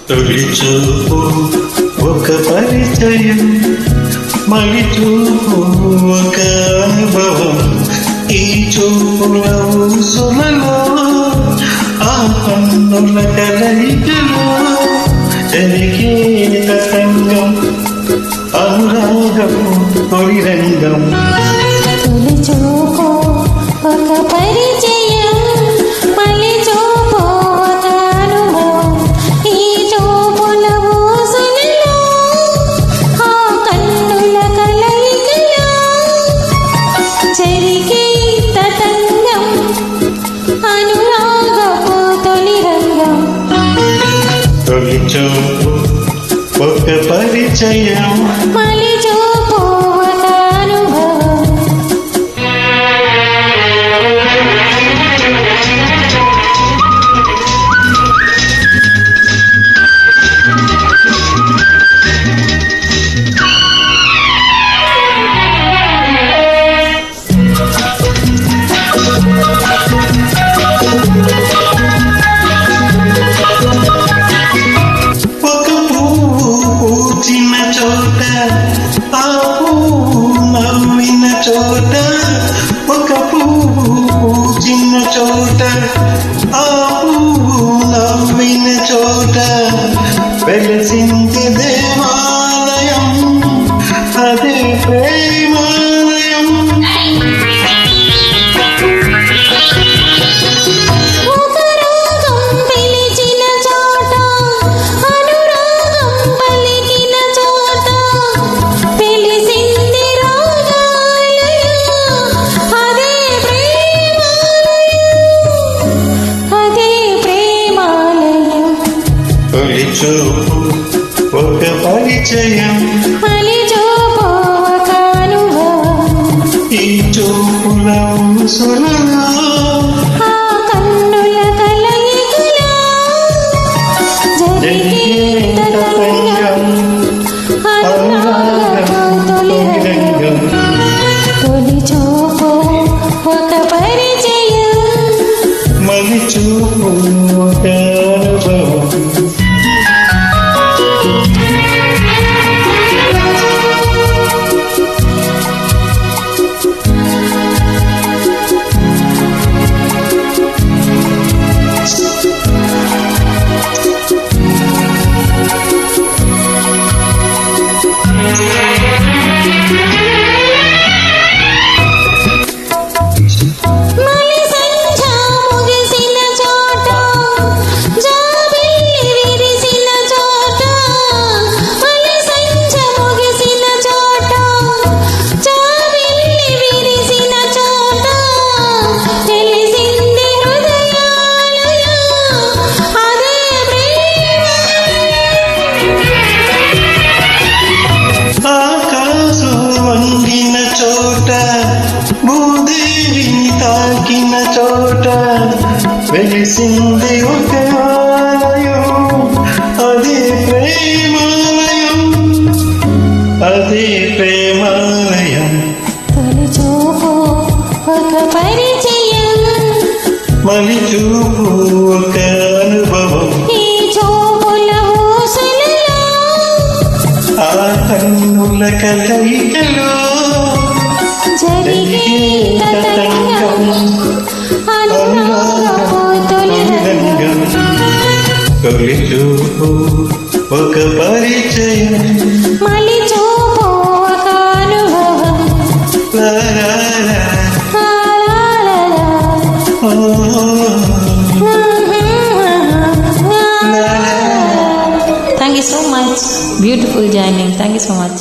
తొలి చూపు ఒక పరిచయం, మలి చూపు ఒక అనుభవం. ఈ చూపుల ఊసులలో ఆ కన్నుల కలయికలో జరిగే తతంగం, అనురాగం తొలి రంగం. తొలి చూపు ఒక పరిచయం, మలి చూపు ఒక అనుభవం. ఈ చూపుల ఊసులలో ఆ కన్నుల కలయికలో జరిగే తతంగం, అనురాగపు తొలి రంగం. తొలి చూపు ఒక పరిచయం, మలి చూపు ఒక అనుభవం. పూచిన చోట ఆ పువ్వు నవ్విన చోట, ఒక పువ్వు పూచిన చోట ఆ పువ్వు నవ్విన చోట వెలసింది దేవాలయం, అదే ప్రేమాలయం. తొలి చూపు ఒక పరిచయం, మలి చూపు ఒక అనుభవం. ఈ చూపుల ఊసులలో ఆ కన్నుల కలయికలో జరిగే తతంగం, అనురాగపు తొలి రంగం. తొలి చూపు ఒక పరిచయం, మలి చూపు ఒక అనుభవం. మలి సంధ్య ముగిసిన చోట, జాబిల్లి విరిసిన చోట. మలి సంధ్య ముగిసిన చోట, జాబిల్లి విరిసిన చోట తెలిసింది హృదయాలయం, అదే ఆకాశం వండిన చోట, భూదేవిని తాకిన చోట వెలిసింది ఒక ఆలయం, అదే ప్రేమాలయం, అదే ప్రేమాలయం. తొలి చూపు ఒక పరిచయం, మలి చూపు ఒక అనుభవం. ఈ చూపుల ఊసులలో ఆ కన్నుల కలయికలో జరిగే తతంగం, అనురాగపు తొలి రంగం. తొలి చూపు ఒక పరిచయం, మలి చూపు ఒక అనుభవం. లా లా లా, లా లా లా లా. ఓ, లా లా. Thank you so much. Beautiful joining. Thank you so much.